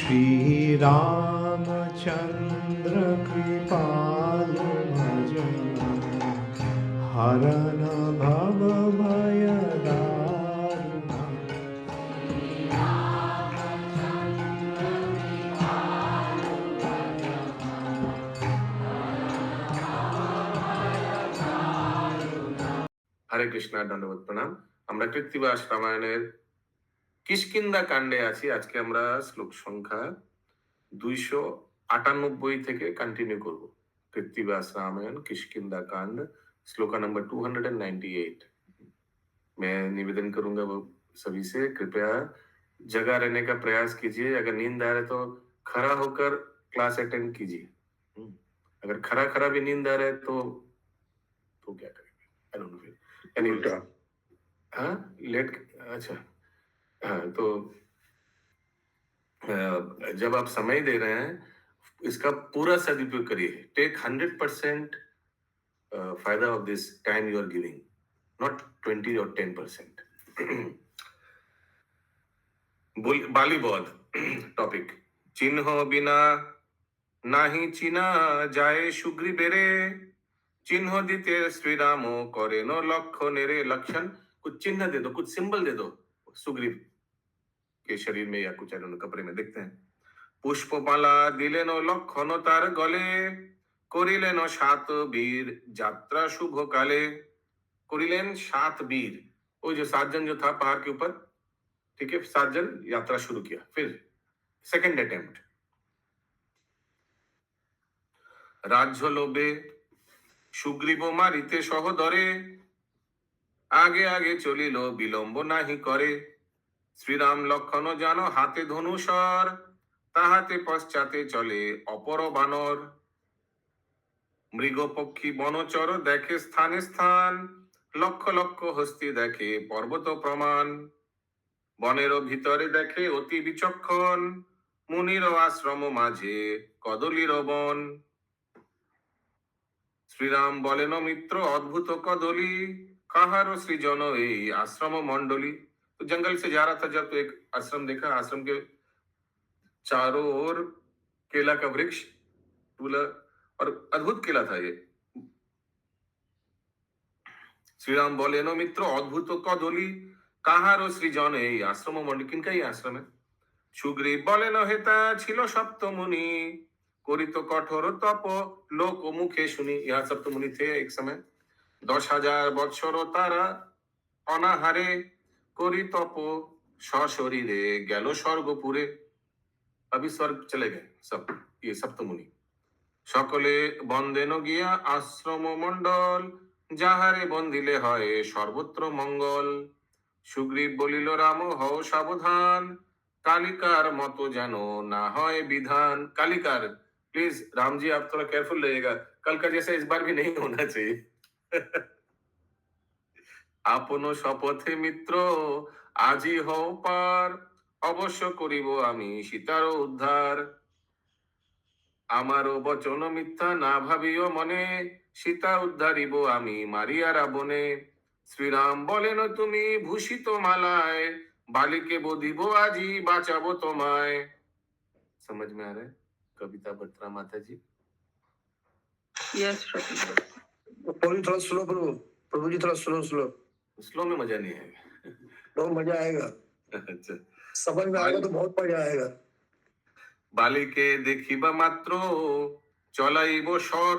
श्री रामचंद्र कृपालु भजन हरन भव भय दारुण। হরে কৃষ্ণ, দণ্ডবোধ প্রণাম। আমরা কৃত্তিবাস রামায়ণের কিষ্কিন্ধা কাণ্ডে আছি। আজকে আমরা শ্লোক সংখ্যা 298 থেকে कंटिन्यू করব। কৃত্তিবাস रामायण किष्किंधा कांड श्लोका नंबर 298। मैं निवेदन करूंगा वो सभी से, कृपया जगह रहने का प्रयास कीजिए। अगर नींद आ रहा है तो खड़ा होकर क्लास अटेंड कीजिए। अगर खड़ा खड़ा भी नींद आ रहा है तो क्या करेंगे? I don't know. उल्टा। हाँ, लेट। अच्छा, हाँ, तो जब आप समय दे रहे हैं इसका पूरा सदुपयोग करिए। टेक 100% फायदा of this time you are giving, not 20 और 10%। बाली बौद्ध टॉपिक। चिन्ह बिना नाही चिना जाए सुग्रीवेरे, चिन्ह दिते श्री राम करे नो लक्षणेरे। लक्षण कुछ चिन्ह दे दो, कुछ सिंबल दे दो सुग्रीव के शरीर में या कुछ कपड़े में। देखते हैं। पुष्पमाला दिलेन लक्षण तार गले, करिलेन 7 वीर यात्रा शुभ काले। करिलेन 7 वीर, वो जो 7 जन जो था पहाड़ के ऊपर, ठीक है, 7 जन यात्रा शुरू किया। फिर सेकंड अटेम्प्ट। राज्य लोभे सुग्रीव मारिते सहोदरे, आगे आगे चलिल विलम्ब नाही करे। श्रीराम लक्षण जानो हाथे धनुषर, তাহাতে পশ্চাতে চলে অপর বানর। মৃগ পক্ষী বনচর দেখে স্থানে স্থান, লক্ষ লক্ষ হস্তি দেখে পর্বত প্রমাণ। বনের ভিতরে দেখে অতি বিচক্ষণ, মুনির আশ্রম মাঝে কদলীর বন। শ্রীরাম বলেন মিত্র अद्भुत कदली, কাহারো সৃজন এই आश्रम मंडली। तो जंगल से जा रहा था जब तो एक आश्रम देखा। आश्रम के चारों ओर केला का वृक्ष, बोला, और अद्भुत केला था ये। श्रीराम बोले नो मित्र अद्भुत कदली, কাহারো সৃজন এই आश्रम मंडली। किनका ये आश्रम है? सुग्रीव बोले नो हेता छिलो सप्तमुनि, करित कठोर तप लोक मुखे शुनि। यहाँ सप्तमुनि थे एक समय। 10,000 বৎসর তারা অনাহারে, করি তপ সশরীরে গেল স্বর্গপুরে। अभी स्वर्ग चले गए सब ये सप्तमुनि। সকলে বন্দেন গিয়া আশ্রম মন্ডল, যাহারে বন্দিলে হয় সর্বত্র মঙ্গল। সুগ্রীব বলিল রাম হও সাবধান, कालिकार मतो जानो ना होए विधान। कालिकार, प्लीज राम जी आप थोड़ा केयरफुल रहिएगा, कल का जैसा इस बार भी नहीं होना चाहिए। आपनो शपथे मित्र আজি হও পার, অবশ্য করিব আমি সীতার উদ্ধার। আমারও বচন মিথ্যা না ভাবিও মনে, সীতা উদ্ধারিব আমি মারিয়া রাবণে। শ্রীরাম বলেন তুমি ভূষিত মালায়, बालिके बोधिबो आजी बाचाबो তোমায়। समझ में आ रहा है कविता बत्रा माता जी? यस प्रभु जी थोड़ा स्लो, प्रभु जी थोड़ा स्लो। स्लो में मजा नहीं आएगा। बहुत मजा आएगा। अच्छा, समझ में आएगा तो बहुत मजा आएगा। बालिके देखिबा मात्र चलाइबो स्वर,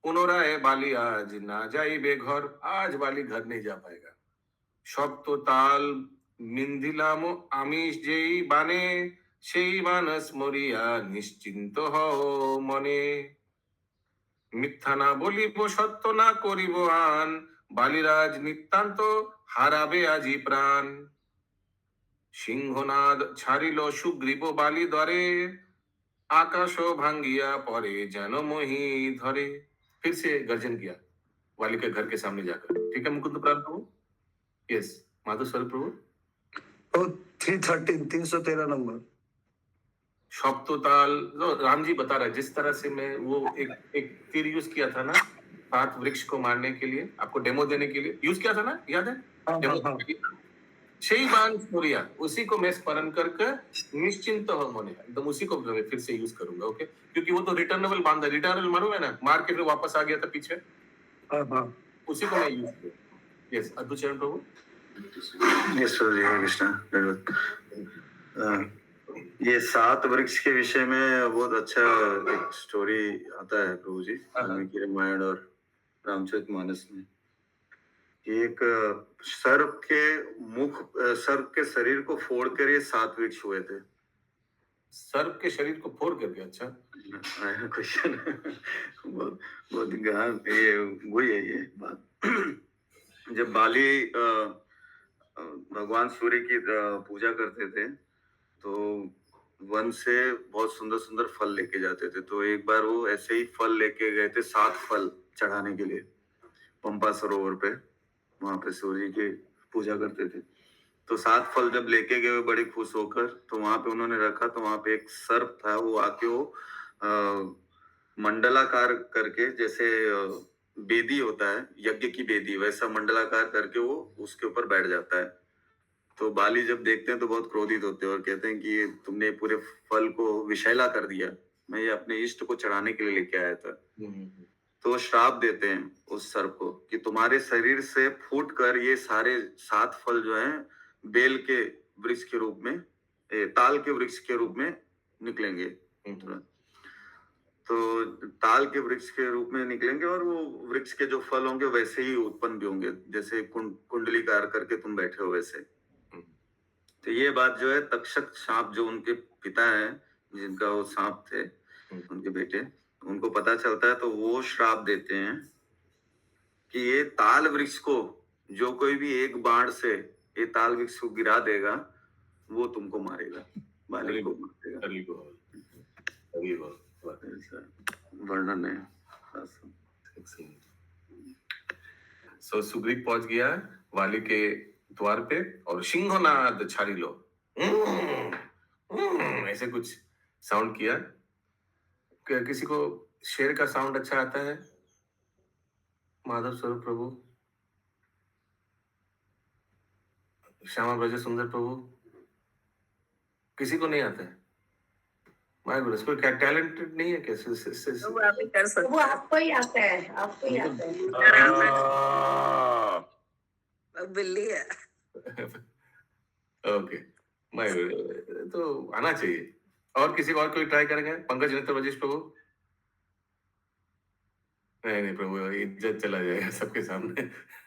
पुनराय बाली आज ना जाइबे घर। आज बाली घर नहीं जा पाएगा। শক্ত তাল মিন্দিলাম আমি যেই বানে, সেই মানস মরিয়া নিশ্চিন্ত হও মনে। মিথ্যা না বলিব সত্য না করিব আন, বালিরাজ নিতান্ত হারাবে আজি প্রাণ। সিংহনাদ ছাড়িল সুগ্রীব বালি দরে, आकाश भांगिया परे जन मोही धरे। फिर से गर्जन किया वाली के घर के सामने जाकर। ठीक है मुकुंद प्राण प्रभु? यस माधुस्वर प्रभु। तो 313 नंबर सप्तताल राम जी बता रहा है। जिस तरह से मैं वो एक तीर यूज किया था ना 7 वृक्ष को मारने के लिए, आपको डेमो देने के लिए यूज किया था ना, याद है? हाँ, डेमो हाँ। সেই बाण छोड़िया उसी को मैं स्मरण करके निश्चिंत हो मने एकदम उसी को मैं फिर से यूज करूंगा ओके क्योंकि वो तो रिटर्नेबल बांध है रिटर्नेबल मालूम है ना मार के फिर वापस आ गया था पीछे हाँ हाँ उसी को मैं यूज करूँ यस अद्भुत चरण प्रभु यस जी कृष्णा ये 7 वृक्ष के विषय में बहुत अच्छा एक स्टोरी आता है प्रभु जी वाल्मीकि रामायण और रामचरितमानस में एक सर्प के सर्प के शरीर को फोड़ कर ये 7 वृक्ष हुए थे सर्प के शरीर को फोड़ करके अच्छा क्वेश्चन बहुत बहुत गहन ये वही है ये बात जब बाली भगवान सूर्य की पूजा करते थे तो वन से बहुत सुंदर सुंदर फल लेके जाते थे तो एक बार वो ऐसे ही फल लेके गए थे 7 फल चढ़ाने के लिए पंपा सरोवर पे वहां पे सूर्य की पूजा करते थे तो 7 फल जब लेके गए बड़े खुश होकर तो वहां पे उन्होंने रखा तो वहां पे एक सर्प था वो आके वो मंडलाकार करके जैसे बेदी होता है यज्ञ की बेदी वैसा मंडलाकार करके वो उसके ऊपर बैठ जाता है तो बाली जब देखते हैं तो बहुत क्रोधित होते हैं और कहते हैं कि तुमने पूरे फल को विषैला कर दिया मैं ये अपने इष्ट को चढ़ाने के लिए लेके आया था तो श्राप देते हैं उस सर्प को कि तुम्हारे शरीर से फूट कर ये सारे 7 फल जो हैं बेल के वृक्ष के रूप में ताल के वृक्ष के रूप में निकलेंगे तो ताल के वृक्ष के रूप में निकलेंगे और वो वृक्ष के जो फल होंगे वैसे ही उत्पन्न भी होंगे जैसे कुंडलीकार करके तुम बैठे हो वैसे तो ये बात जो है तक्षक सांप जो उनके पिता हैं जिनका वो सांप थे उनके बेटे उनको पता चलता है तो वो श्राप देते हैं कि ये ताल वृक्ष को जो कोई भी एक बाण से ये ताल वृक्ष को गिरा देगा वो तुमको मारेगा बाली को मारेगा वर्णन है सो सुग्रीव पहुंच गया वाली के द्वार पे और सिंहनाद छाड़ी लो ऐसे कुछ साउंड किया किसी को शेर का साउंड अच्छा आता है माधव स्वरूप प्रभु श्यामा ब्रज सुंदर प्रभु किसी को नहीं आता है माय गुरु कोई क्या टैलेंटेड नहीं है कैसे वो आप ही कर सकते वो आपको ही आता है आपको ही आता है हैं। बिल्ली है ओके माय गुरु तो आना चाहिए और किसी को और कोई ट्राई करेंगे पंकज नेत्र वजिष्ठ प्रभु नहीं प्रभु इज्जत चला जाएगा सबके सामने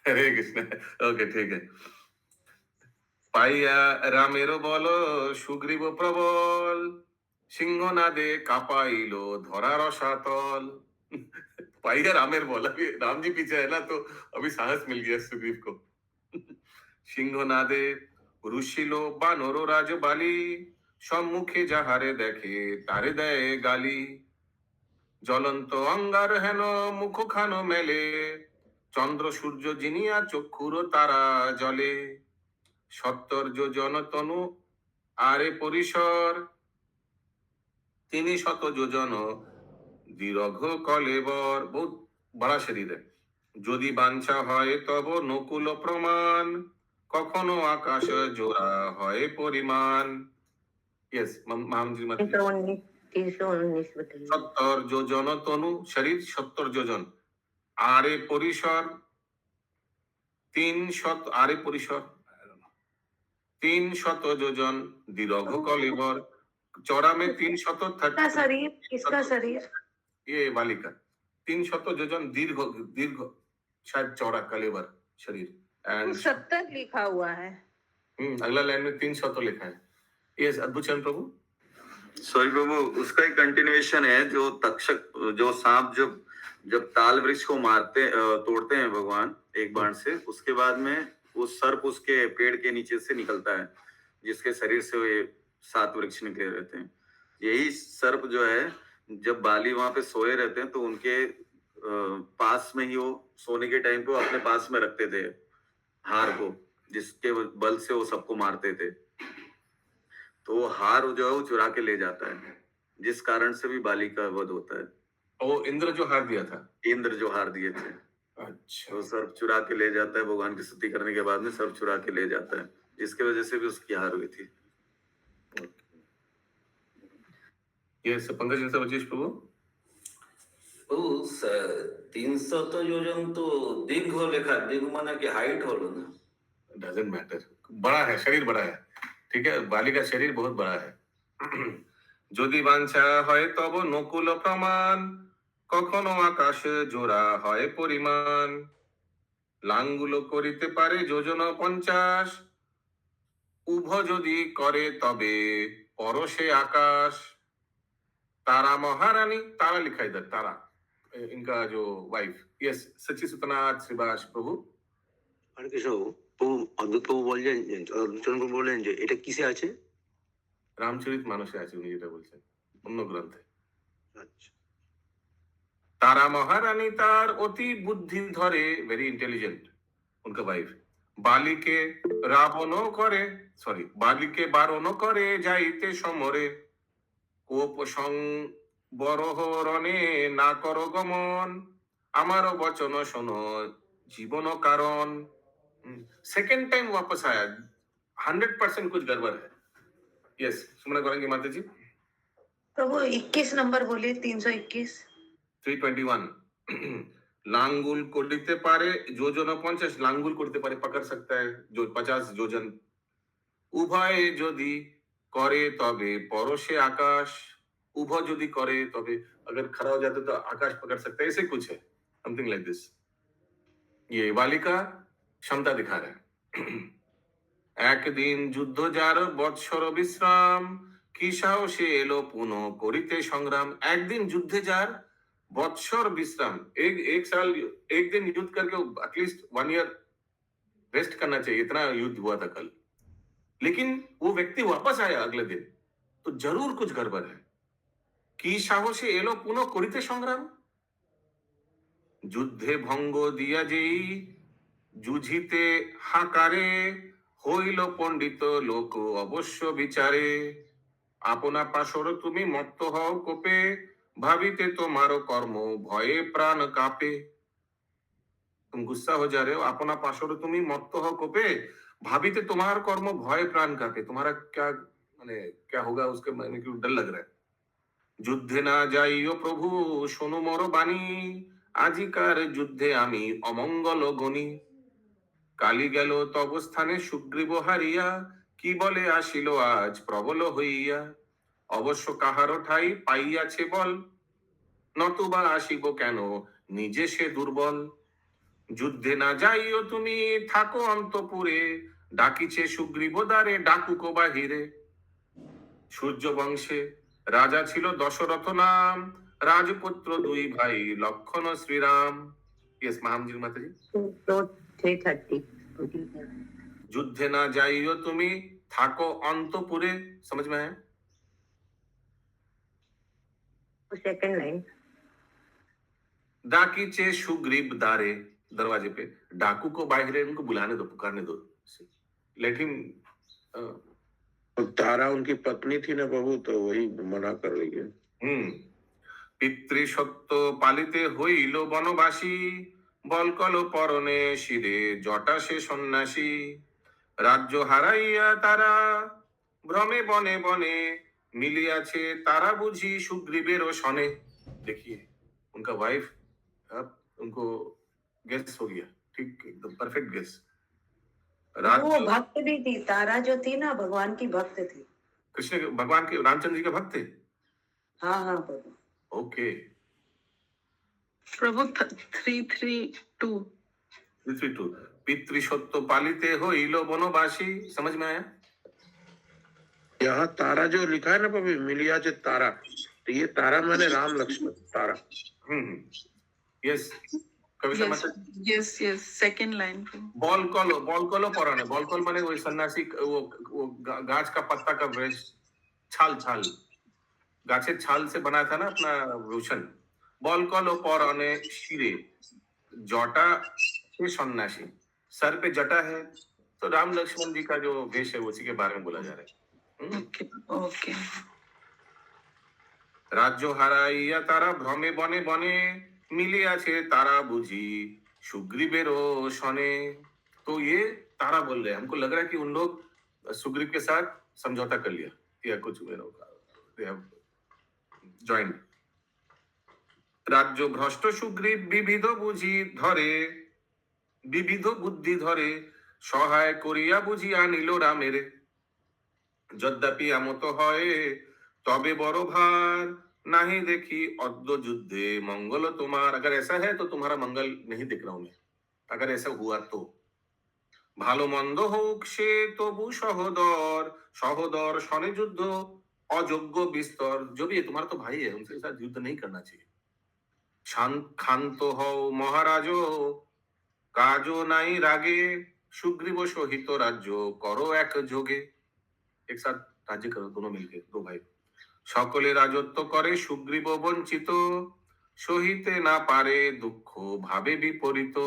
हरे कृष्ण ओके ठीक है पाइया रामेरो बोलो सुग्रीव प्रबल सिंह नादे कापाइलो धरा रसातल पाइया रामेर बोला राम जी पीछे है ना तो अभी साहस मिल गया सुग्रीव को सिंह नादे ऋषिलो बानरो राज बाली सम्मुखे जाहारे देखे तारे देय गाली জ্বলন্ত অঙ্গার হেন মুখ খানো মেলে চন্দ্র সূর্য জিনিয়া চক্ষুর তারা জলে 70 যোজন তনু আরে পরিসর 300 যোজন দীর্ঘ কলেবর बहुत बड़ा शरीर है যদি বাঞ্ছা হয় তব নকুল প্রমাণ কখনো আকাশ জোড়া হয় পরিমাণ यस मामजी मत 319 बताइए 70 যোজন তনু শরীর 70 যোজন আরে পরিসর 300 আরে পরিসর 300 যোজন দীর্ঘ কলেবর चौड़ा में 330 किसका शरीर किसका शरीर ये बालिका 300 যোজন दीर्घ दीर्घ शायद चौड़ा कलेवर शरीर एंड 70 लिखा हुआ है अगला लाइन में 300 लिखा है यस अद्भुत चरण प्रभु सॉरी प्रभु उसका एक कंटिन्यूएशन है जो तक्षक जो सांप जब ताल वृक्ष को मारते तोड़ते हैं भगवान एक बाण से उसके बाद में वो सर्प उसके पेड़ के नीचे से निकलता है जिसके शरीर से वो 7 वृक्ष निकले रहते हैं यही सर्प जो है जब बाली वहां पे सोए रहते हैं तो उनके पास में ही वो सोने के टाइम पे वो अपने पास में रखते थे हार को जिसके बल से वो सबको मारते थे तो वो हार जो है वो चुरा के ले जाता है जिस कारण से भी बाली का वध होता है वो इंद्र जो हार दिया था इंद्र जो हार दिए थे अच्छा तो सर्प चुरा के ले जाता है भगवान की स्तुति करने के बाद में सर्प चुरा के ले जाता है जिसकी वजह से भी उसकी हार हुई थी। यस पंकज जी वजीश प्रभु। तो 300 तो योजन तो दीर्घ लेखा, दीर्घ माने कि हाइट होलो ना। डजेंट मैटर, बड़ा है, शरीर बड़ा है, ठीक है, बाली का शरीर बहुत बड़ा है। যদি বাঞ্ছা হয় তব নকুল প্রমাণ, কখনো আকাশ জোড়া হয় পরিমাণ, লাঙ্গুল করিতে পারে যোজন 50, উভ যদি করে তবে পরশে আকাশ। तारा महारानी, तारा लिखा इधर, तारा इनका जो वाइफ, यस सची सुतनाथ श्रीवास प्रभु। হরে কৃষ্ণ প্রভু, অদ্ভুত প্রভু বললেন, অদ্ভুতচরণ প্রভু বললেন যে এটা কিসে আছে? রামচরিত মানসে আছে উনি যেটা বলছেন, অন্য গ্রন্থে। আচ্ছা, तारा महारानी तार অতি বুদ্ধি ধরে, वेरी इंटेलिजेंट उनका वाइफ। বালিকে রাবণ করে, সরি, বালিকে বারণ করে যাইতে সমরে, কোপ বরহ রণে না কর গমন, আমার বচন শোনো জীবন কারণ। सेकेंड टाइम वापस आया, 100% कुछ गड़बड़ है। यस सुमना करेंगे माता जी। प्रभु 21 नंबर बोलिए, 321। 321 लांगुल করতে পারে যোজন 50, লাঙ্গুল করতে পারে, पकड़ सकता है जो 50 যোজন, উভয়ে যদি করে তবে পরশে আকাশ, উভ যদি করে তবে, अगर खड़ा हो जाते तो आकाश पकड़ सकता है, ऐसे कुछ है, समथिंग लाइक दिस। ये बालिका क्षमता दिखा रहा है। একদিন যুদ্ধ যার বৎসর বিশ্রাম, কি সাহসে এলো পুনঃ করিতে সংগ্রাম। একদিন যুদ্ধে যার বৎসर विश्राम, एक साल, एक दिन युद्ध करके एटलीस्ट 1 ईयर रेस्ट करना चाहिए, इतना युद्ध हुआ था कल, लेकिन वो व्यक्ति वापस आया अगले दिन, तो जरूर कुछ गड़बड़ है। की साहसे एलो पुनः करिते संग्राम, যুদ্ধে ভঙ্গ দিয়া যেই যুঝিতে হাকারে, হইল পণ্ডিত লোক অবশ্য বিচারে, আপনা পাশর তুমি মত্ত হও কোপে, भाविते तुम्हारो कर्म भये प्राण कापे। तुम गुस्सा हो जा रहे हो, अपना पाशोर तुम्ही मत्त हो कोपे, भाविते तुम्हार कर्म भय प्राण कापे, तुम्हारा क्या माने क्या होगा उसके माने क्यों डर लग रहा है। যুদ্ধে না যাইও প্রভু শোনো মোর বাণী, আজিকার যুদ্ধে আমি অমঙ্গল গণি, কালি গেল তব স্থানে সুগ্রীব হারিয়া, কি বলে আসিল আজ প্রবল হইয়া, অবশ্য কাহারো ঠাই পাইয়াছে বল, নতুবা আসিব কেন নিজে সে দুর্বল। যুদ্ধে না যাইও তুমি থাকো অন্তপুরে, ডাকিছে সুগ্রীব দ্বারে ডাকুক বাহিরে। সূর্য বংশে রাজা ছিল দশরথ নাম, রাজপুত্র 2 ভাই লক্ষণ শ্রীরাম। यस महामजी माताजी। तो 330। যুদ্ধে না যাইও তুমি থাকো অন্তপুরে, समझ में है? Second line. डाकीचे सुग्रीव दारे, दरवाजे पे, डाकू को बाहर उनको बुलाने दो, पुकारने दो, लेट हिम। तो तारा उनकी पत्नी थी ना प्रभु, तो वही मना कर रही है। পিতৃসত্য পালিতে হইল বনবাসী, বলকল পরনে শিরে জটা সে সন্ন্যাসী, রাজ্য হারাইয়া তারা ভ্রমে বনে বনে, মিলিয়াছে তারা বুঝি সুগ্রীবের সনে। देखिए उनका वाइफ, अब उनको गेस हो गया, ठीक एकदम परफेक्ट गेस। वो भक्त भी थी, तारा जो थी ना भगवान की भक्त थी। कृष्ण भगवान के रामचंद्र जी के भक्त थे। हाँ हाँ प्रभु। ओके प्रभु 332। पितृसत्य पालिते হইল বনবাসী, समझ में आया? यहाँ तारा जो लिखा है ना प्रभु, मिलिया जो तारा, तो ये तारा माने राम लक्ष्मण तारा। यस कविता माता। Yes yes second line. बॉलकलो पराने, बॉलकल माने वही सन्यासी, वो गाछ का पत्ता का वेस्ट, छाल गाछे छाल से बनाया था ना अपना रोशन। बॉलकलो पराने शिरे जटा से सन्यासी, सर पे जटा है, तो राम लक्ष्मण जी का जो वेश है उसी के बारे में बोला जा रहा है। Okay okay. রাজ্য হারাইয়া তারা ভ্রমে বনে বনে, মিলিয়াছে তারা বুঝি সুগ্রীবেরও সনে। तो ये तारा बोल रहे हैं, हमको लग रहा है कि उन लोग सुग्रीव के साथ समझौता कर लिया या कुछ जॉइंट। রাজ্য ভ্রষ্ট সুগ্রীব বিবিধ বুঝি ধরে, বিবিধ বুদ্ধি ধরে, সহায় করিয়া বুঝিয়া নিল রামের। যদ্যপি আমত হয় তবে বড় ভার, नहीं देखी অদ্য যুদ্ধে मंगल তোমার। अगर ऐसा है तो तुम्हारा मंगल नहीं देख रहा हूं मैं, अगर ऐसा हुआ तो। ভালো মন্দ হোক সে তবু সহদর, সহদর সনে যুদ্ধ অযোগ্য বিস্তর। जो भी है तुम्हारा तो भाई है, उनके साथ युद्ध नहीं करना चाहिए। ক্ষান্ত হও মহারাজ, কাজও নাই রাগে, সুগ্রীব সহিত রাজ্য করো এক যোগে। एक साथ राज्य करो दोनों मिलके, दो भाई। সকলে রাজত্ব করে সুগ্রীব বঞ্চিত, সহিতে না পারে দুঃখ ভাবে বিপরীত।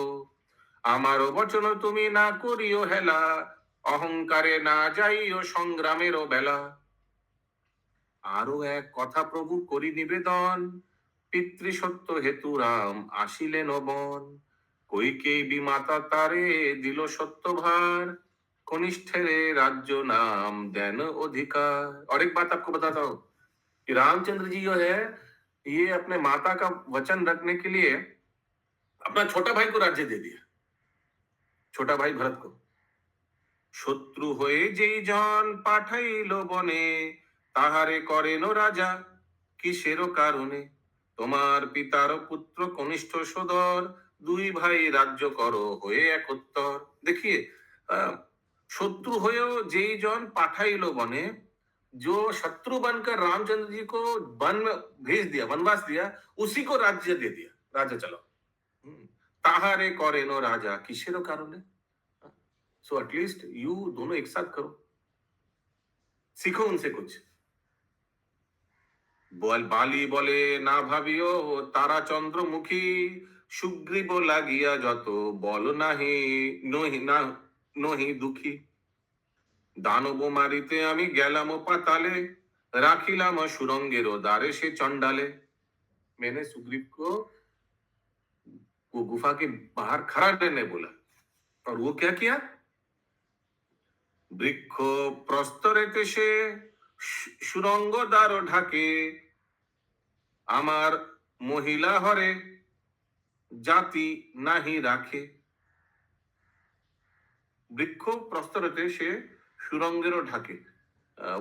আমারও বচন তুমি না করিও হেলা, অহংকারে না যাইও সংগ্রামেরও বেলা। আরো এক কথা প্রভু করি নিবেদন, পিতৃসত্য হেতু রাম আসিলেন বন। কৈকেয়ী মাতা তারে দিল সত্য ভার, कनिष्ठरे राज्य नाम देन अधिकार। और एक बात आपको बताता हूँ कि रामचंद्र जी जो है ये अपने माता का वचन रखने के लिए अपना छोटा भाई को राज्य दे दिया, छोटा भाई भरत को। शत्रु হয়ে যেই জন পাঠাইলো বনে, তাহারে করেন রাজা কিসেরও কারণে। তোমার পিতার পুত্র কনিষ্ঠ সদর, দুই ভাই রাজ্য করো হয়ে একত্তর। देखिए शत्रु হয়েও যেই জন পাঠাইলো বনে, जो शत्रु बनकर रामचंद्र जी को वन में भेज दिया, वनवास दिया, उसी को राज्य दे दिया, राज्य चलो। ताहारे करेनो राजा किसेरो कारणे। सो एटलीस्ट यू दोनों एक साथ करो, सीखो उनसे कुछ। बोल बाली बोले ना भाबियो तारा चंद्रमुखी, सुग्रीव লাগিয়া যত বল নাহি নহি না নহি দুঃখী। দানব মারিতে আমি গেলাম পাতালে, রাখিলাম সুরঙ্গের দ্বারে সে চন্ডালে। मैंने सुग्रीव को वो गुफा के बाहर खड़ा रहने बोला, और वो क्या किया? বৃক্ষ প্রস্তরেতে সে সুরঙ্গ দ্বার ঢাকে, আমার মহিলা হরে জাতি নাহি রাখে। বৃক্ষ প্রস্তরেতে সে সুরंगेरो ढाके।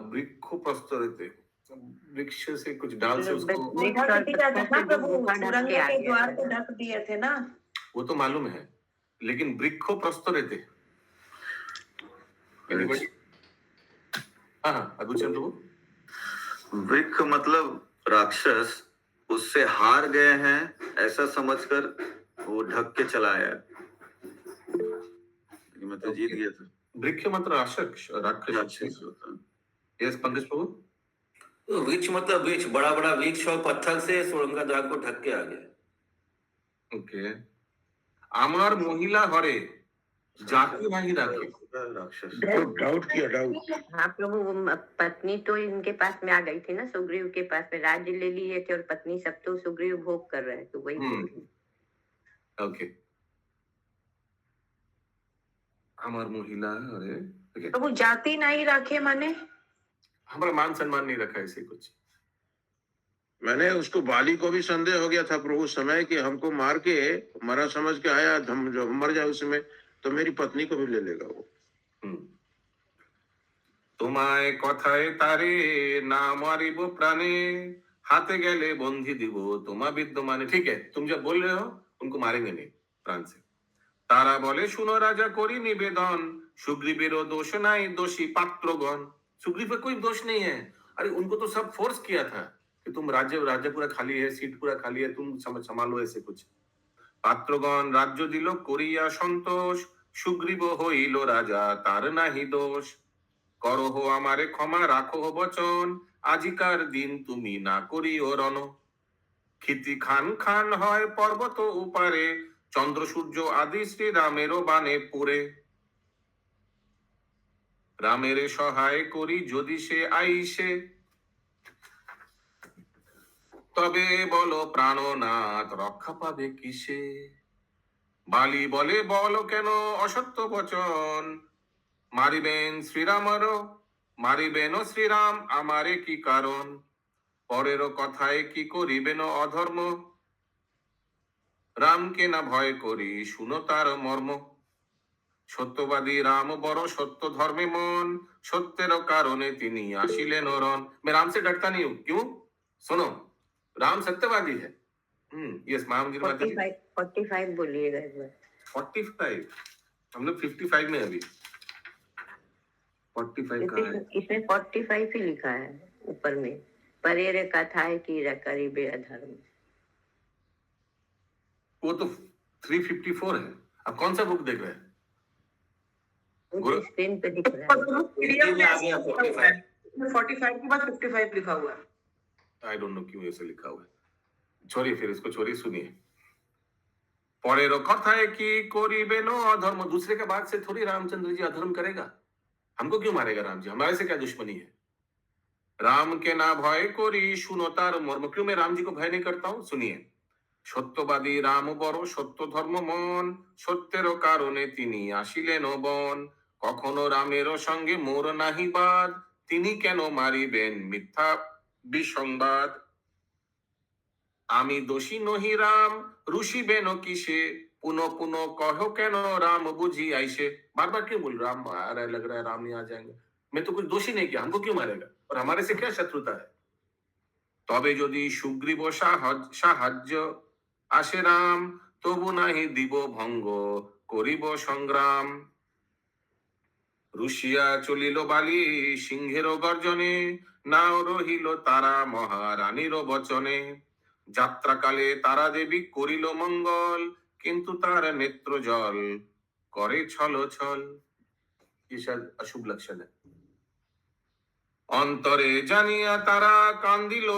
वृक्ष प्रस्तरते, वृक्ष से कुछ डाल से उसको, गुफा ढक दिया था ना प्रभु, सुरंग के द्वार को ढक दिए थे ना। वो तो मालूम है, लेकिन वृक्ष प्रस्तरते। हाँ अद्भुत प्रभु। वृक्ष मतलब राक्षस उससे हार गए हैं ऐसा समझकर वो ढक के चला आया। मैं तो जीत गया था। वृक्ष मतलब राक्षस, राक्षस होता है। यस पंकज प्रभु। तो वृक्ष मतलब वृक्ष, बड़ा बड़ा वृक्ष और पत्थर से सुरंग द्वार को ढक के आ गया। ओके। আমার মহিলা হরে জাতি নাহি রাখে। राक्षस डाउट किया, डाउट। हाँ प्रभु, वो पत्नी तो इनके पास में आ गई थी ना, सुग्रीव के पास में राज्य ले लिए थे, और पत्नी सब तो सुग्रीव भोग कर रहे हैं, तो वही बोल रही। ओके। আমার মহিলা হরে, ओके। प्रभु जाति नहीं रखे माने हमारा मान सम्मान नहीं रखा ऐसे कुछ। मैंने उसको बाली को भी संदेह हो गया था प्रभु समय कि हमको मार के मरा समझ के आया, हम जो मर जाए उसमें तो मेरी पत्नी को भी ले लेगा वो। তোমায় কথায় তারে না মারিব প্রাণে, हाथे गले बंधी দিব তোমা विद्यमाने। ठीक है, तुम जब बोल रहे हो उनको मारेंगे नहीं प्राण से। तारा बोले सुनो राजा करी निवेदन, सुग्रीवेरो दोष नहीं दोषी पात्रगण। सुग्रीव का कोई दोष नहीं है, अरे उनको तो सब फोर्स किया था कि तुम राज्य पूरा खाली है, सीट पूरा खाली है, तुम संभालो ऐसे कुछ। पात्रगण राज्य दिल करिया संतोष, सुग्रीव হইল রাজা তার নাহি দোষ। করো হো আমারে ক্ষমা রাখো হো বচন, আজিকার দিন তুমি না করিও রণ। ক্ষিতি খান খান হয় পর্বত উপারে, চন্দ্র সূর্য আদি শ্রী রামেরও বানে পুরে। রামের সহায় করি যদি সে আইসে, তবে বলো প্রাণনাথ রক্ষা পাবে কিসে। বালি বলে বলো কেন অসত্য বচন, মারিবেন শ্রীরামারও, মারিবেন শ্রীরাম আমারে কি কারণ, পরের কথায় কি করিবেন অধর্ম, রামকে না ভয় করি শুনো তার মর্ম, সত্যবাদী রাম বড় সত্য धर्मे মন, সত্যের কারণে তিনি আসিলেন রণ। मैं राम से डरता नहीं हूँ, क्यों? सुनो, राम सत्यवादी है। यस मैम जी, माता जी। 45 बोलिएगा एक बार। 45, हम लोग 55 में अभी। 45 कहाँ है? इसमें 45 ही लिखा है ऊपर में, परेर कथाएं की करीबे अधर्म। वो तो 354 है। अब कौन सा बुक देख रहे हैं? गुरु- स्क्रीन पे दिख रहा है। हिंदी में आ गया 45। 45 के बाद 55 लिखा हुआ है। आई डोंट नो क्यों ऐसे लिखा हुआ है। छोड़िए, फिर इसको छोड़िए, सुनिए। परेरो कथाएं की करिबेन अधर्म, दूसरे के बाद से थोड़ी रामचंद्र जी अधर्म करेगा। हमको क्यों मारेगा राम जी? हमारे से क्या दुश्मनी है? राम के ना भय करी सुनो तार मर्म, क्यों मैं राम जी को भय नहीं करता हूँ? सुनिए। সত্যবাদী রাম বড় সত্য ধর্ম মন, সত্যের কারণে তিনি আসিলেন বন, কখনো রামের সঙ্গে মোর নাহি বাদ, তিনি কেন মারিবেন মিথ্যা বিসংবাদ, আমি দোষী নহি রাম রুষিবেন কিসে, पुनः पुनः कहो কেন राम बुझी आइसे, बार बार क्यों बोल राम आ रहा है, लग रहा है राम नहीं आ जाएंगे, मैं तो कुछ दोषी नहीं किया, हमको क्यों मारेगा और हमारे से क्या शत्रुता है। তবে যদি সুগ্রীব সাহায্য আসে রাম, তবু নাহি দিব ভঙ্গ করিব সংগ্রাম, রুশিয়া চলিল বালি সিংহের গর্জনে, নাও রহিল তারা মহারানীর বচনে, যাত্রাকালে তারা দেবী করিল মঙ্গল, কিন্তু তার নেত্র জল করে ছল ছল, ये शायद अशुभ लक्षण है। অন্তরে জানিয়া তারা কান্দিল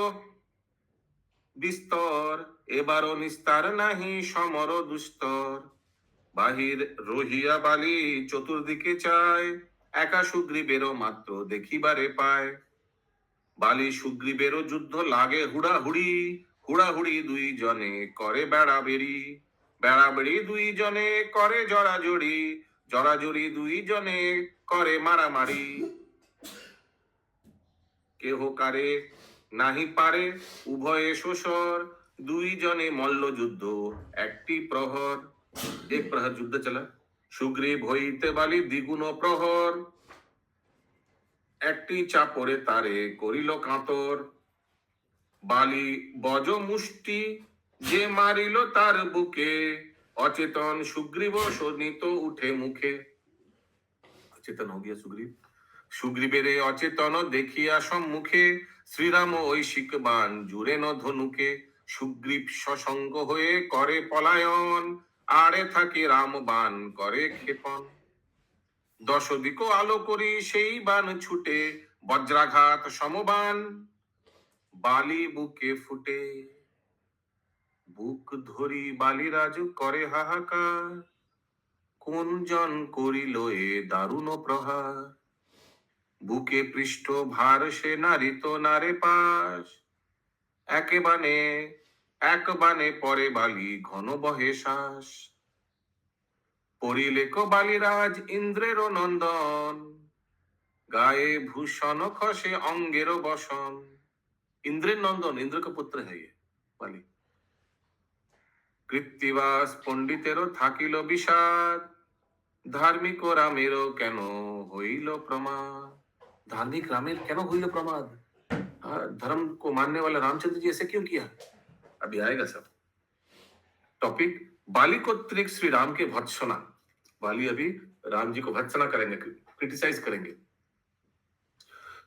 বিস্তর, এবারও নিস্তার নাহি সমর দুস্তর, বাহির রহিয়া বালি চতুর্দিকে চায়, একা সুগ্রীবেরও মাত্র দেখিবারে পায়, বালি সুগ্রীবেরও যুদ্ধ লাগে হুড়াহুড়ি, হুড়াহুড়ি দুই জনে করে বেড়াবেড়ি, বেড়াবেড়ি দুই জনে করে জড়াজড়ি, জড়াজড়ি দুই জনে করে মারামারি, কেহ কারে নাহি পারে উভয়ে শোষর, দুই জনে মল্ল যুদ্ধ একটি প্রহর, এক প্রহর যুদ্ধ চলা, সুগ্রীব হইতে বালি দ্বিগুণ প্রহর, একটি চাপরে তারে করিল কাতর, বালি বজ মুষ্টি যে মারিল তার বুকে, অচেতন সুগ্রীব শোণিত উঠে মুখে, অচেতন हो गया सुग्रीव, সুগ্রীবের অচেতন দেখিয়া সম্মুখে, শ্রীরাম ঐশিক বাণ জুড়েন ধনুকে, সুগ্রীব সসঙ্গ হয়ে করে পলায়ন, আড়ে থাকে রাম বাণ করে ক্ষেপণ, দশদিক আলো করি সেই বাণ ছুটে, বজ্রাঘাত সমবাণ বালি বুকে ফুটে, বুক ধরি বালিরাজ করে হাহাকার, কোন জন করিল এ দারুণ প্রহার, বুকে পৃষ্ঠ ভার সে নারিত নারে পাশ, এক বানে পরে বালি ঘন বহে শ্বাস, পরিলেখ বালিরাজ ইন্দ্রের নন্দন, গায়ে ভূষণ খসে অঙ্গের বসন, इंद्रेर नंदन, इंद्र का पुत्र है ये बाली, কৃত্তিবাস পণ্ডিতেরও থাকিল বিষাদ, ধার্মিক রামেরও কেন হইল প্রমাদ, धार्मिक रामेर কেন হইল প্রমাদ, धर्म को मानने वाला रामचंद्र जी ऐसे क्यों किया, अभी आएगा सब टॉपिक। बाली को त्रिक श्री राम के भर्त्सना, बाली अभी राम जी को भर्त्सना करेंगे, क्रिटिसाइज करेंगे।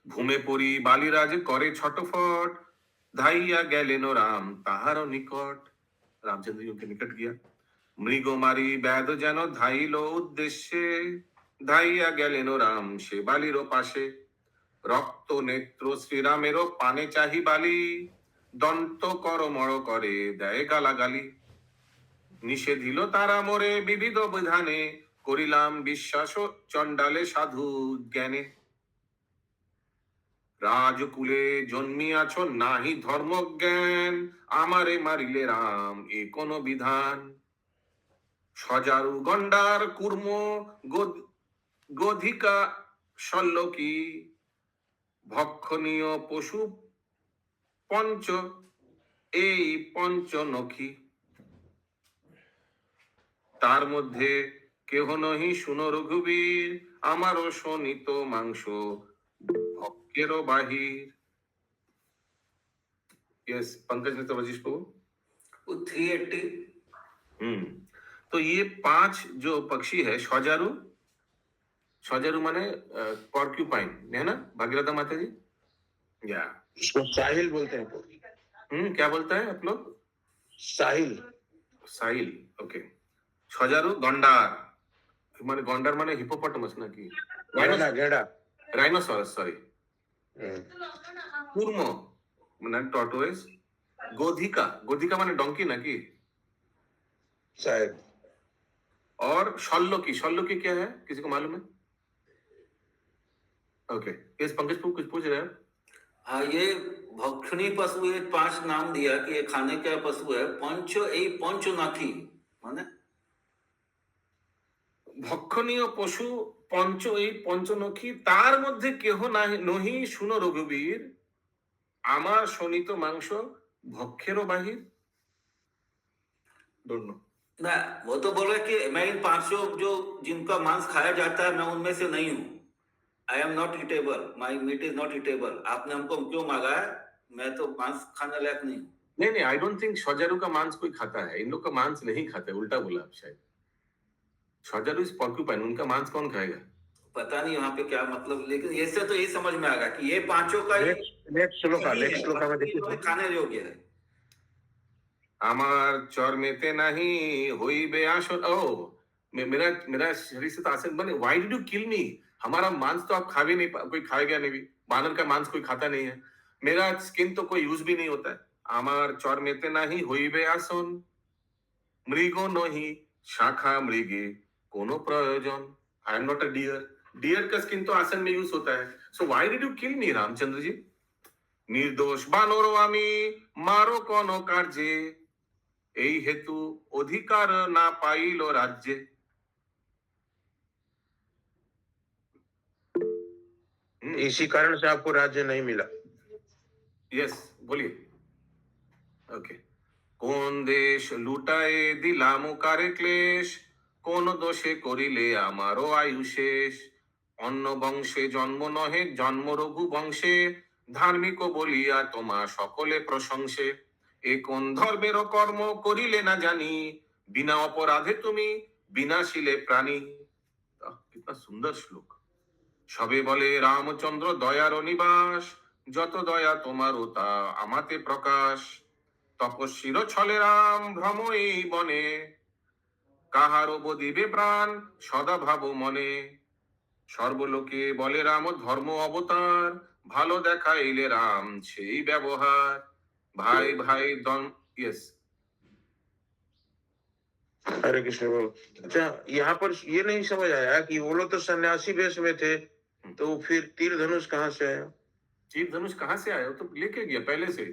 ঘুমে পড়ি বালিরাজ করে ছটফট, ধাইয়া গেলেন রাম তাহার নিকট, রামচন্দ্র जी उनके निकट गया, মৃগ মারি ব্যাধ যেন ধাইল উদ্দেশ্যে, ধাইয়া গেলেন রাম সে বালির পাশে, রক্ত নেত্র শ্রীরামেরও পানে চাহি বালি, দন্ত করমড় করে দেয় গালাগালি, নিষেধিল তারা মোরে বিবিধ বিধানে, করিলাম বিশ্বাস চণ্ডালে সাধু জ্ঞানে, রাজকুলে জন্মিয়াছ নাহি ধর্ম জ্ঞান, আমারে মারিলে রাম এ কোন বিধান, সজারু গন্ডার কুর্ম গধিকা শল্যকী ভক্ষণীয় পশু পঞ্চ এই পঞ্চনখী, তার মধ্যে কেহ নহি শুনো রঘুবীর, আমারও শোনিত মাংস ভক্ষেরও বাহির। यस पंकज मित्र वजीश प्रभु। वो 380 तो ये 5 जो पक्षी है, शौजारू, शौजारू माने पॉर्क्यूपाइन है ना भागीरथा माता जी, या इसको साहिल बोलते हैं। क्या बोलता है आप लोग? साहिल। साहिल, ओके। शौजारू गंडार माने गंडार माने हिपोपोटामस ना की गेड़ा गेड़ा राइनोसोरस, सॉरी। कूर्म माने टॉर्टोइस, गोधिका, गोधिका माने डोंकी ना की शायद। और शल्लोकी, शल्लोकी क्या है किसी को मालूम है? ओके, इस पंकज को कुछ पूछ रहे हैं? हाँ, ये भक्षणी पशु, ये 5 नाम दिया कि ये खाने का पशु है। पंच এই পঞ্চনাখী মানে ভক্ষণীয় পশু পঞ্চ এই পঞ্চনখী, তার মধ্যে কেহ নহি শুনো রঘুবীর, আমার শোনিত মাংস ভক্ষেরও বাহির। Don't know. ना, वो तो बोल रहे कि मैं इन 500 जो जिनका मांस खाया जाता है मैं उनमें से नहीं हूँ। I am not eatable, my meat is not eatable. आपने हमको क्यों मांगा है? मैं तो मांस खाने लायक नहीं हूँ। नहीं, आई डोंट थिंक शौजारू का मांस कोई खाता है, इन लोग का मांस नहीं खाते, उल्टा बोला आप शायद। शौजारू इज पॉर्क्यूपाइन, उनका मांस कौन खाएगा? पता नहीं वहाँ पे क्या मतलब, लेकिन इससे तो ये समझ में आ गया कि ये 5 का नेक्स्ट श्लोका में देखिए। खाने योग्य है। আমার চর্মেতে নাহি হইবে আসন। ओ मेरा शरीर से तो आसन बने। व्हाई डिड यू किल मी? हमारा मांस तो आप खा भी नहीं, कोई खाएगा नहीं भी, बानर का मांस कोई खाता नहीं है, मेरा स्किन तो कोई यूज भी नहीं होता है। আমার চর্মেতে নাহি হইবে আসন, মৃগ নহি শাখা মৃগে কোনো প্রয়োজন। I am not a deer, deer का स्किन तो आसन में यूज होता है। So why did you kill me Ramchandra ji? निर्दोष बानर আমি মারো কোন কার্যে, এই হেতু অধিকার না পাইল রাজ্যে। इसी कारण से आपको राज्य नहीं मिला। यस, बोलिए। ओके। কোন দেশ লুটায়ে দিলাম কারে ক্লেশ, কোন দোষে করিলে আমারও আয়ু শেষ। অন্য বংশে জন্ম নহে জন্ম রঘু বংশে, ধার্মিক বলিয়া তোমা সকলে প্রশংসে। এ কোন ধর্মের কর্ম করিলে না জানি, বিনা অপরাধে তুমি বিনাশিলে প্রাণী। कितना सुंदर श्लोक। সবে বলে রামচন্দ্র দয়ার নিবাস, যত দয়া তোমার তা আমাতে প্রকাশ। তপস্বীর ছলে রাম ভ্রম এই বনে, কাহারও বদিবে প্রাণ সদা ভাব মনে। সর্বলোকে বলে রাম ধর্ম অবতার, ভালো দেখাইলে রাম সেই ব্যবহার। भाई भाई दोन। यस, हरे कृष्ण बोल। अच्छा, यहाँ पर ये नहीं समझ आया कि वो लोग तो सन्यासी वेश में थे, तो फिर तीर धनुष कहाँ से आया? तीर धनुष कहाँ से आया? वो तो लेके गया पहले से,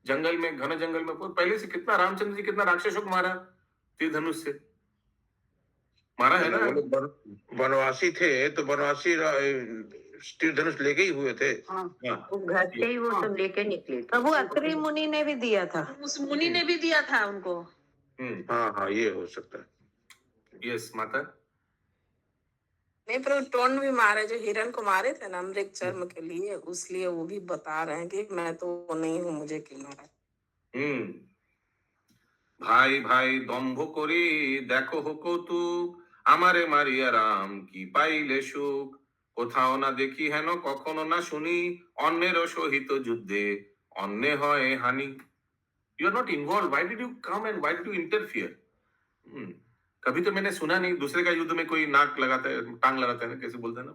जंगल में, घने जंगल में पहले से। कितना रामचंद्र जी कितना राक्षसों को मारा तीर धनुष से, मारा है ना। वो लोग वनवासी थे, तो वनवासी तीर धनुष लेके ही हुए थे। वो घर से ही वो सब लेके निकले थे। प्रभु अत्रि मुनि ने भी दिया था, उस मुनि ने भी दिया था उनको। हाँ, ये हो सकता है। यस माता। नहीं, पर टोन भी मारे, जो हिरण को मारे थे ना मृग चर्म के लिए, उसलिए वो भी बता रहे हैं कि मैं तो नहीं हूँ, मुझे क्यों मारा। ভাই ভাই দম্ভ করি দেখো হো কৌতুক, আমারে মারিয়া রাম কি পাইলে সুখ। কোথাও না দেখি হেন কখনো না শুনি, অন্যের সহিত যুদ্ধে অন্যে হয় হানি। You are not involve, why did you come and why did you interfere? कभी तो मैंने सुना नहीं दूसरे का युद्ध में कोई नाक लगाता है, टांग लगाता है ना, कैसे बोलते हैं ना।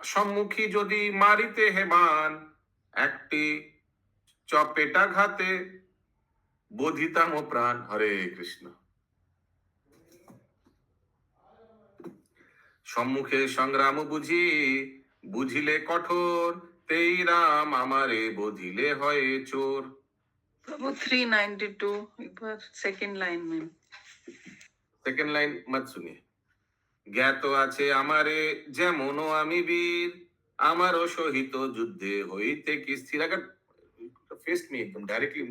সম্মুখী যদি মারিতে হেবান, একটি চপেটাঘাতে বোধিতাম প্রাণ। হরে কৃষ্ণ। সম্মুখে সংগ্রাম বুঝি, বুঝিলে কঠোর, তেই রাম আমারে বোধিলে হয় চোর। वो 392 एक बार सेकंड लाइन में। सेकंड लाइन मत सुनिए। জ্ঞাত আছে আমারে যেমন আমি বীর আমারও সহিত যুদ্ধে হইতে কি স্থিर। अगर फेस में एकदम डायरेक्टली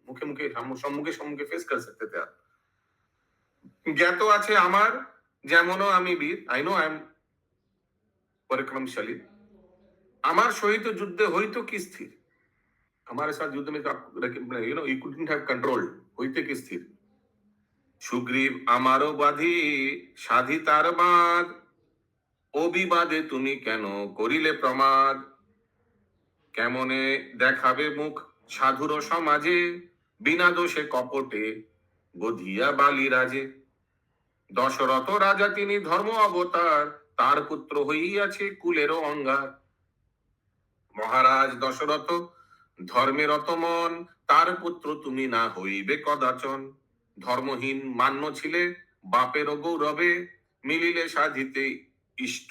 मुखे मुखे সম্মুখে সম্মুখে फेस कर सकते थे आप। জ্ঞাত আছে আমার যেমনও আমি বীর, आई नो आई एम पराक्रमशाली, আমার সহিত যুদ্ধে হইতো কি স্থির। हमारे साथ युद्ध में you know you couldn't have control, হইতে কি স্থির। সুগ্রীব আমারও বাধি সাধি তার বাঁধ, অবিবাদে তুমি কেন করিলে প্রমাদ। কেমনে দেখাবে মুখ সাধুর সমাজে, বিনা দোষে কপটে বধিয়া বালি রাজে। দশরথ রাজা তিনি ধর্ম অবতার, তার পুত্র হইয়াছে কুলেরও অঙ্গার। মহারাজ দশরথ ধর্মের অতমন, তার পুত্র তুমি না হইবে কদাচন। ধর্মহীন মান্য ছিলে বাপেরও গৌরবে, মিলিলে সাধিতে ইষ্ট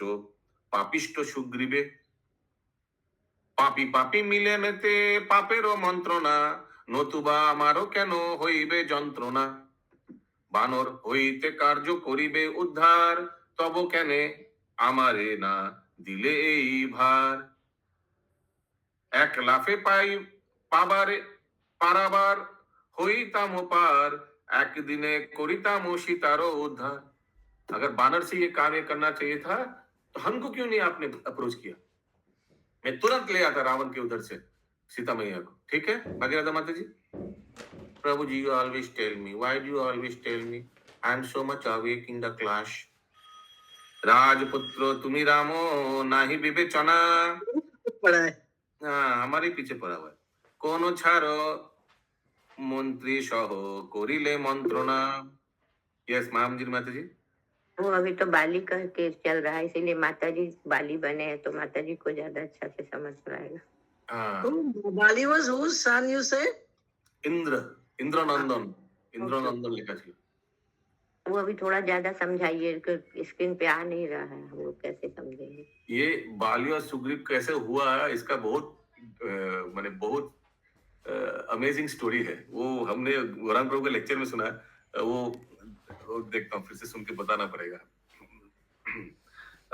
পাপিষ্ট সুগ্রীবে। পাপি পাপি মিলে মেতে পাপেরও মন্ত্রণা, নতুবা আমারও কেন হইবে যন্ত্রণা। বানর হইতে কার্য করিবে উদ্ধার, তব কেনে আমারে না দিলে এই ভার। এক লাফে পাই পাবারে পারাবার হইতাম পার, একদিনে করিতাम सीतारो उद्धार। अगर बानर से ये कार्य करना चाहिए था तो हमको क्यों नहीं आपने अप्रोच किया? मैं तुरंत ले आता रावण के उधर से सीता मैया को। ठीक है भागीरथ माता जी? प्रभु जी, you always tell me, why do you always tell me? I am so much awake in the class. राजपुत्र तुम्ही रामो नाही विवेचना। पढ़ा है। हाँ, हमारे पीछे पड़ा हुआ है। कोनो ছাড়ো মন্ত্রী সহ করিলে মন্ত্রণা। यस माम जी, माता जी। वो अभी तो बाली का केस चल रहा है, इसीलिए माता जी बाली बने हैं, तो माता जी को ज्यादा अच्छा से समझ में आएगा। हाँ, Bali was whose son you say? Indranandan Indranandan लिखा ছিল। वो अभी थोड़ा ज्यादा समझाइए, स्क्रीन पे आ नहीं रहा है, वो कैसे समझेंगे। ये बाली और सुग्रीव कैसे हुआ, इसका बहुत माने बहुत अमेजिंग स्टोरी है। वो हमने वरान प्रभु के लेक्चर में सुना है। वो देखता हूँ, फिर से सुन के बताना पड़ेगा।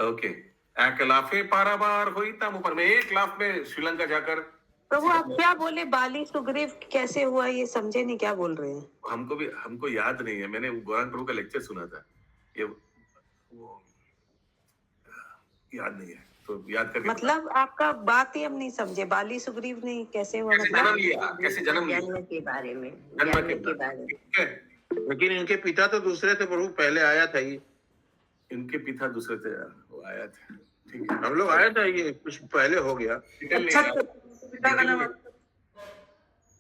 ओके, एक लाफे पारावार होइता ऊपर में, एक लाफ में श्रीलंका जाकर। प्रभु आप क्या बोले, बाली सुग्रीव कैसे हुआ, ये समझे नहीं क्या बोल रहे हैं? हमको याद नहीं है, मैंने वरान प्रभु का लेक्चर सुना था। ये वो याद नहीं है, तो याद करके मतलब आपका बात ही हम नहीं समझे, बाली सुग्रीव नहीं कैसे हुआ, कैसे जन्म मतलब लिया, कैसे जन्म लिया, जन्म के बारे में, जन्म जन्म के के बारे में। ठीक है। लेकिन इनके पिता तो दूसरे थे प्रभु, पहले आया था ये। इनके पिता दूसरे थे, वो आया था। ठीक है, हम लोग आया था, ये कुछ पहले हो गया। निकल अच्छा, लेगा। पिता का नाम,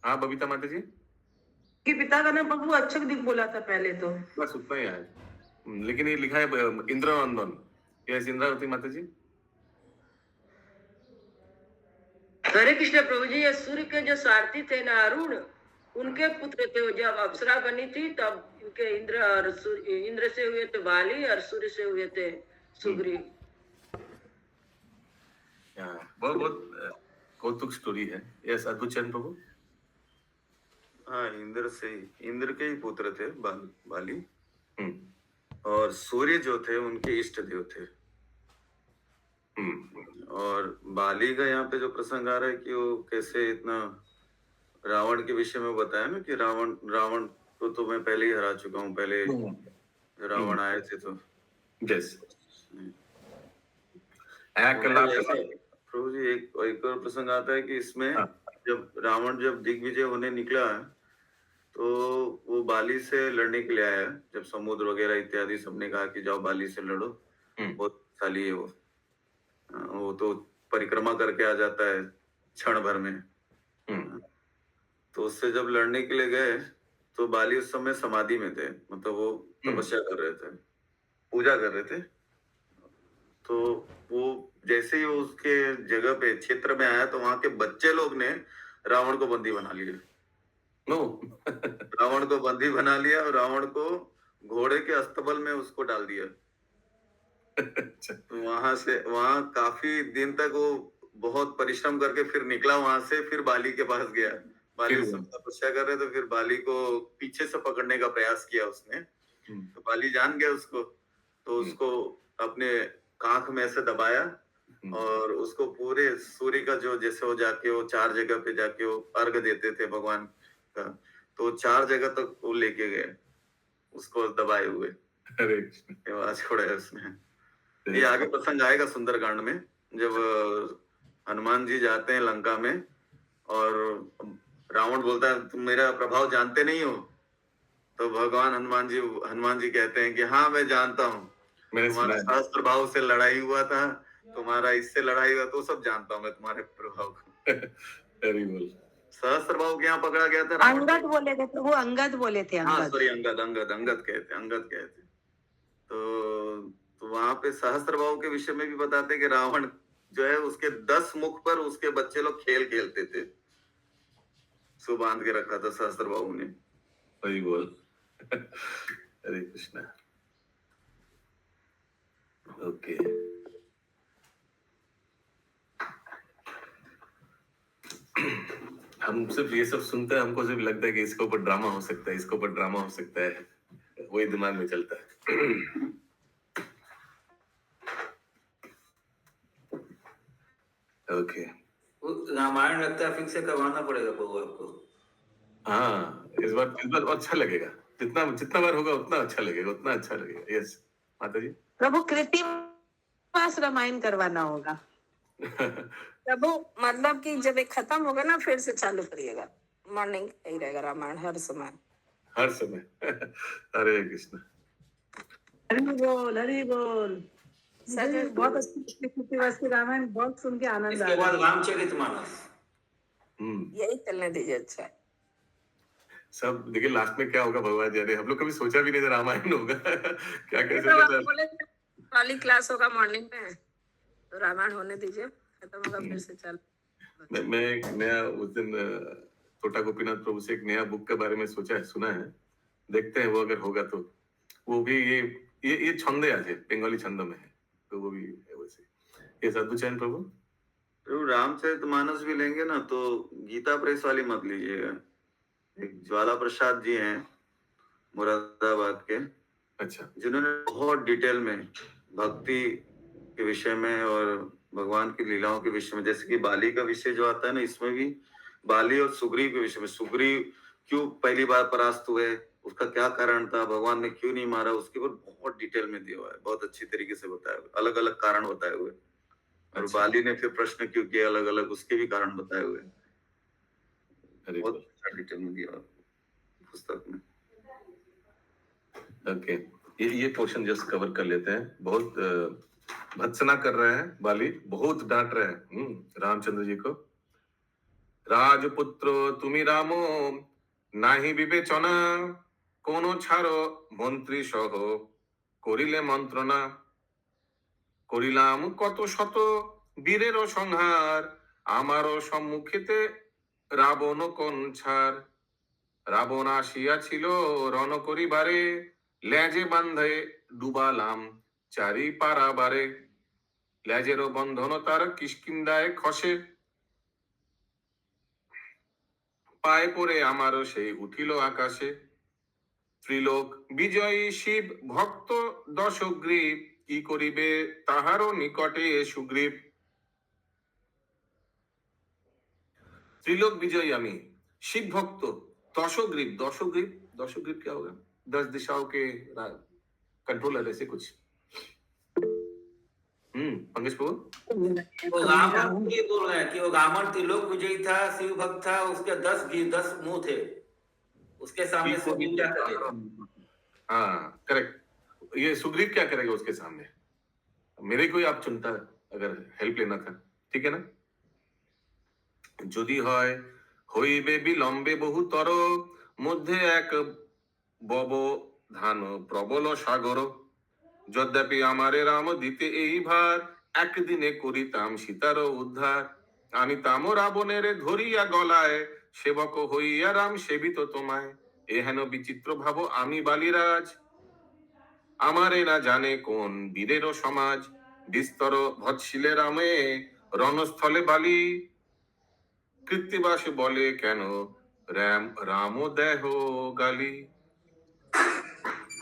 हाँ बबीता माता जी, कि पिता का नाम प्रभु अच्छक दिख बोला था पहले तो। बस उतना ही आया। लेकिन ये लिखा है इंद्रनंदन। यस, इंद्रावती माता जी। हरे कृष्ण प्रभु जी, ये सूर्य के जो सारथी थे ना अरुण, उनके पुत्र थे। जब अप्सरा बनी थी तब इनके इंद्र से हुए थे बाली, और सूर्य से हुए थे सुग्रीव। बहुत बहुत कौतुक स्टोरी है। यस, अद्भुत चरण प्रभु। हाँ, इंद्र के ही पुत्र थे बाली। हम्म, और सूर्य जो थे उनके इष्ट देव थे। और बाली का यहाँ पे जो प्रसंग आ रहा है कि वो कैसे इतना रावण के विषय में बताया ना कि रावण को तो मैं पहले ही हरा चुका हूँ, पहले रावण आए थे तो। यस, एक लाख प्रभु जी, एक और प्रसंग आता है कि इसमें जब रावण दिग्विजय होने निकला तो वो बाली से लड़ने के लिए आया। जब समुद्र वगैरह इत्यादि सबने कहा कि जाओ बाली से लड़ो, बहुत शाली है वो तो परिक्रमा करके आ जाता है क्षण भर में। तो उससे जब लड़ने के लिए गए तो बाली उस समय समाधि में थे, मतलब वो तपस्या कर रहे थे, पूजा कर रहे थे। तो वो जैसे ही उसके जगह पे क्षेत्र में आया तो वहां के बच्चे लोग ने रावण को बंदी बना लिया। रावण को बंदी बना लिया और रावण को घोड़े के अस्तबल में उसको डाल दिया। तो वहां काफी दिन तक वो बहुत परिश्रम करके फिर निकला वहां से, फिर बाली के पास गया। बाली फिर उसमें तपस्या कर रहे, तो फिर बाली को पीछे से पकड़ने का प्रयास किया उसने, तो बाली जान गया उसको, तो उसको अपने कांख में ऐसे दबाया और उसको पूरे सूर्य का जो जैसे वो जाके वो 4 जगह पे जाके वो अर्घ देते थे भगवान का, तो 4 जगह तक वो लेके गए उसको दबाए हुए, अरे कृष्ण। ये आवाज छोड़ा है उसने। ये आगे प्रसंग आएगा सुंदरकांड में, जब हनुमान जी जाते हैं लंका में और रावण बोलता है तुम मेरा प्रभाव जानते नहीं हो, तो भगवान हनुमान जी कहते हैं कि हाँ मैं जानता हूँ, मैंने तुम्हारा सुना है। सहस्त्र भाव से लड़ाई हुआ था, तुम्हारा इससे लड़ाई हुआ, तो सब जानता हूँ मैं तुम्हारे प्रभाव को। वेरी बोल। सहस्त्र भाव के यहाँ पकड़ा गया था रावण अंगद को। बोले थे, वो अंगद बोले थे, हाँ अंगद। सॉरी, अंगद कहते। तो वहां पे सहस्त्र भाव के विषय में भी बताते हैं कि रावण जो है उसके 10 मुख पर उसके बच्चे लोग खेल खेलते थे, सो बांध के रखा था सहस्त्र भाव ने। वही बोल। हरे कृष्णा। ओके, हम सिर्फ ये सब सुनते हैं, हमको सिर्फ लगता है कि इसके ऊपर ड्रामा हो सकता है, इसके ऊपर ड्रामा हो सकता है, वही दिमाग में चलता है। ओके, रामायण लगता है फिर से करवाना पड़ेगा बहू आपको। हाँ इस बार अच्छा लगेगा, जितना जितना बार होगा उतना अच्छा लगेगा, उतना अच्छा लगेगा। यस माता जी। प्रभु कृत्तिवास रामायण करवाना होगा। प्रभु मतलब कि जब एक खत्म होगा ना फिर से चालू करिएगा, मॉर्निंग ही रहेगा रामायण हर समय। हर समय। हरे कृष्ण। हरि बोल। मुझे बहुत अच्छी कृत्तिवास की रामायण बहुत सुन के आनंद इसके आ बाद रहा है। रामचरितमानस। यही चलने दीजिए। अच्छा है। सब देखिए लास्ट में क्या होगा भगवान जाने, हम लोग कभी सोचा भी नहीं था रामायण होगा। क्या ये कैसे तो आप कैसे। बोले थे, वाली क्लास होगा मॉर्निंग में, तो रामायण होने दीजिए, खत्म होगा फिर से चालू। मैं एक नया उस दिन छोटा गोपीनाथ प्रभु से एक नया बुक के बारे में सुना है, देखते हैं वो अगर होगा तो। वो भी ये छंदे आज है, बंगाली छंदों में है, तो वो भी है वैसे। ये साधु चैन प्रभु। तो रामचरितमानस भी लेंगे ना तो गीता प्रेस वाली मत लीजिएगा। एक ज्वाला प्रसाद जी हैं मुरादाबाद के, अच्छा, जिन्होंने बहुत डिटेल में भक्ति के विषय में और भगवान की लीलाओं के विषय में, जैसे कि बाली का विषय जो आता है ना, इसमें भी बाली और सुग्रीव के विषय में, सुग्रीव क्यों पहली बार परास्त हुए, उसका क्या कारण था, भगवान ने क्यों नहीं मारा, उसके ऊपर बहुत डिटेल में दिया हुआ है, बहुत अच्छी तरीके से बताया हुआ, अलग अलग कारण बताए हुए। और अच्छा। बाली ने फिर प्रश्न क्यों किए अलग अलग, उसके भी कारण बताए हुए, हरे बहुत अच्छा डिटेल में दिया हुआ है पुस्तक में। ओके, ये पोर्शन जस्ट कवर कर लेते हैं। बहुत भत्सना कर रहे हैं बाली, बहुत डांट रहे हैं रामचंद्र जी को। রাজপুত্র তুমি রাম নাহি বিবেচনা, কোন ছাড়ো মন্ত্রী সহ করিলে মন্ত্রণা, করিলাম কত শত বীরেরও সংহার, আমারও সম্মুখেতে রাবণ কঞ্ছার। রাবণ আসিয়াছিল রণ করিবারে, লেজে বান্ধে ডুবালাম চারি পারাবারে, লেজেরও বন্ধন তার কিষ্কিন্দায় খসে, পায়ে পড়ে আমারও সেই উঠিল আকাশে। ত্রিলোক বিজয়ী শিব ভক্ত দশগ্রীব, কি করিবে তাহারও নিকটে সুগ্রীব। त्रिलोक विजयी আমি शिव भक्त दशग्रीव, दशग्रीव क्या होगा, 10 दिशाओं के कंट्रोलर, ऐसे कुछ। पंकज प्रभु। वो रावण ये बोल रहे हैं कि वो रावण त्रिलोक विजयी था, शिव भक्त था, उसके 10 मुंह थे, उसके सामने सुग्रीव क्या करेगा? हाँ करेक्ट, ये सुग्रीव क्या करेगा उसके सामने? मेरे को ही आप चुनता अगर हेल्प लेना था, ठीक है ना। যদি হয় হইবে বিলম্বে বহুতর, মধ্যে এক ব্যবধান প্রবল সাগর, যদ্যপি আমারে রাম দিতে এই ভার, একদিনে করিতাম সীতার উদ্ধার। আনিতাম রাবণের ধরিয়া গলায়, সেবক হইয়া রাম সেবিত তোমায়। এহেন বিচিত্র ভাব আমি বালিরাজ, আমারে না জানে কোন বীরেরও সমাজ। বিস্তর ভৎসিলে রামে রণস্থলে বালি, কৃত্তিবাস বলে কেন रामोदय हो गाली।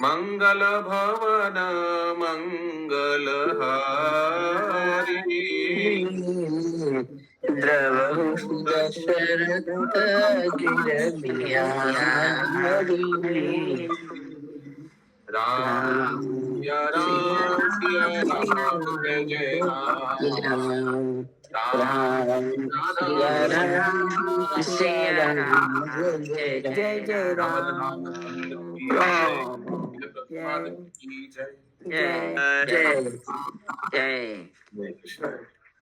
मंगल भवन मंगल हारी, द्रवहु दशरथ गिर बिहारी। राम सिया राम सिया राम जय जय राम। राम सिया राम सिया राम जय जय जय राम राम की जय। जय जय जय। जय कृष्ण।